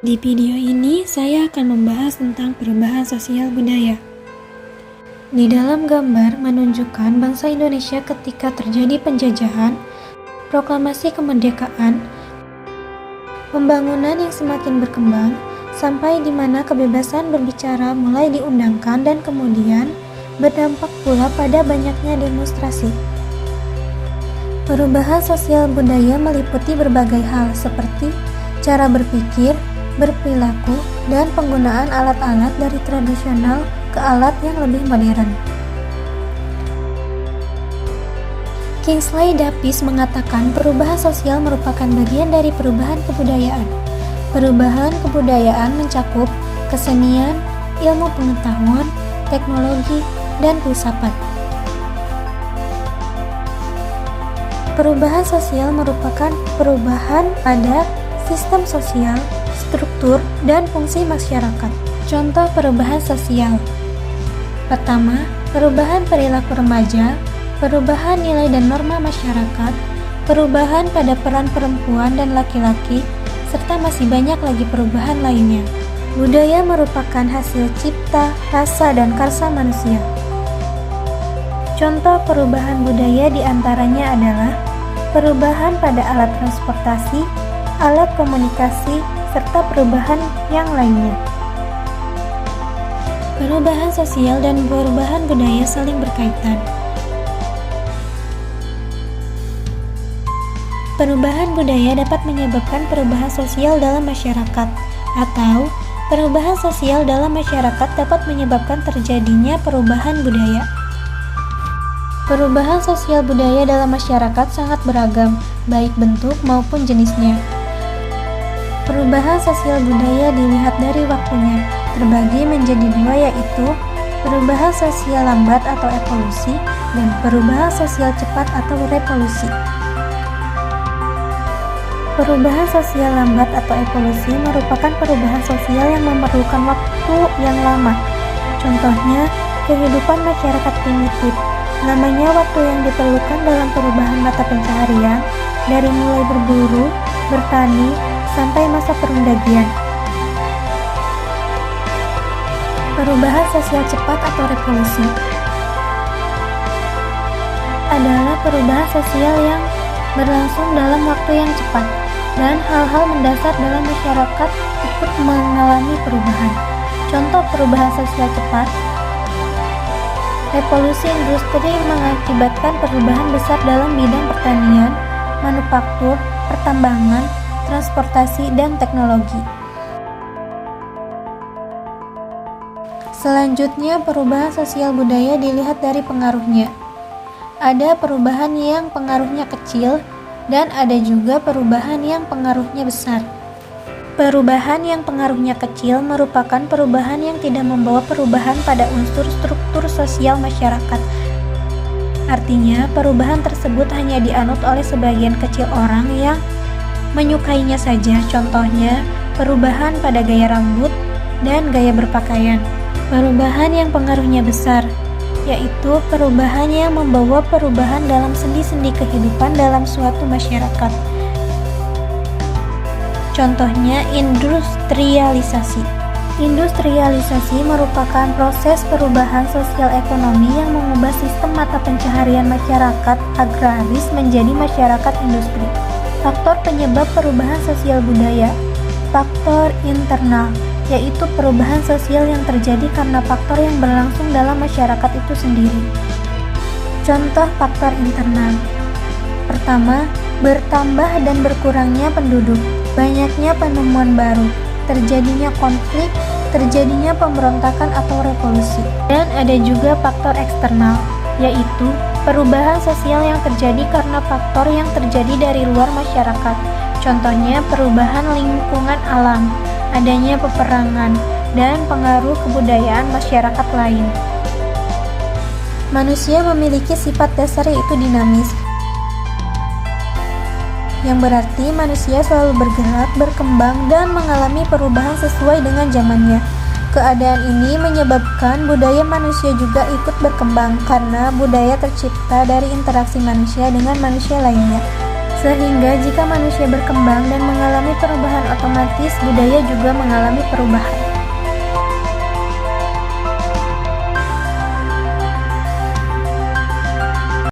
Di video ini, saya akan membahas tentang perubahan sosial budaya. Di dalam gambar menunjukkan bangsa Indonesia ketika terjadi penjajahan, proklamasi kemerdekaan, pembangunan yang semakin berkembang, sampai di mana kebebasan berbicara mulai diundangkan dan kemudian berdampak pula pada banyaknya demonstrasi. Perubahan sosial budaya meliputi berbagai hal seperti cara berpikir, berperilaku, dan penggunaan alat-alat dari tradisional ke alat yang lebih modern. Kingsley Davis mengatakan perubahan sosial merupakan bagian dari perubahan kebudayaan. Perubahan kebudayaan mencakup kesenian, ilmu pengetahuan, teknologi, dan filsafat. Perubahan sosial merupakan perubahan pada sistem sosial, struktur, dan fungsi masyarakat. Contoh perubahan sosial. Pertama, perubahan perilaku remaja, perubahan nilai dan norma masyarakat, perubahan pada peran perempuan dan laki-laki, serta masih banyak lagi perubahan lainnya. Budaya merupakan hasil cipta, rasa, dan karsa manusia. Contoh perubahan budaya diantaranya adalah perubahan pada alat transportasi, alat komunikasi, serta perubahan yang lainnya. Perubahan sosial dan perubahan budaya saling berkaitan. Perubahan budaya dapat menyebabkan perubahan sosial dalam masyarakat, atau perubahan sosial dalam masyarakat dapat menyebabkan terjadinya perubahan budaya. Perubahan sosial budaya dalam masyarakat sangat beragam, baik bentuk maupun jenisnya. Perubahan sosial budaya dilihat dari waktunya, terbagi menjadi dua, yaitu perubahan sosial lambat atau evolusi dan perubahan sosial cepat atau revolusi. Perubahan sosial lambat atau evolusi merupakan perubahan sosial yang memerlukan waktu yang lama. Contohnya, kehidupan masyarakat primitif. Lamanya waktu yang diperlukan dalam perubahan mata pencaharian, dari mulai berburu, bertani, sampai masa perundagian. Perubahan sosial cepat atau revolusi adalah perubahan sosial yang berlangsung dalam waktu yang cepat dan hal-hal mendasar dalam masyarakat ikut mengalami perubahan. Contoh perubahan sosial cepat: revolusi industri mengakibatkan perubahan besar dalam bidang pertanian, manufaktur, pertambangan, transportasi, dan teknologi. Selanjutnya, perubahan sosial budaya dilihat dari pengaruhnya. Ada perubahan yang pengaruhnya kecil, dan ada juga perubahan yang pengaruhnya besar. Perubahan yang pengaruhnya kecil merupakan perubahan yang tidak membawa perubahan pada unsur struktur sosial masyarakat. Artinya, perubahan tersebut hanya dianut oleh sebagian kecil orang yang menyukainya saja. Contohnya, perubahan pada gaya rambut dan gaya berpakaian. Perubahan yang pengaruhnya besar, yaitu perubahan yang membawa perubahan dalam sendi-sendi kehidupan dalam suatu masyarakat. Contohnya, industrialisasi. Industrialisasi merupakan proses perubahan sosial ekonomi yang mengubah sistem mata pencaharian masyarakat agraris menjadi masyarakat industri. Faktor penyebab perubahan sosial budaya. Faktor internal, yaitu perubahan sosial yang terjadi karena faktor yang berlangsung dalam masyarakat itu sendiri. Contoh faktor internal. Pertama, bertambah dan berkurangnya penduduk, banyaknya penemuan baru, terjadinya konflik, terjadinya pemberontakan atau revolusi. Dan ada juga faktor eksternal, yaitu perubahan sosial yang terjadi karena faktor yang terjadi dari luar masyarakat. Contohnya perubahan lingkungan alam, adanya peperangan, dan pengaruh kebudayaan masyarakat lain. Manusia memiliki sifat dasar yaitu dinamis, yang berarti manusia selalu bergerak, berkembang, dan mengalami perubahan sesuai dengan zamannya. Keadaan ini menyebabkan budaya manusia juga ikut berkembang karena budaya tercipta dari interaksi manusia dengan manusia lainnya. Sehingga jika manusia berkembang dan mengalami perubahan otomatis, budaya juga mengalami perubahan.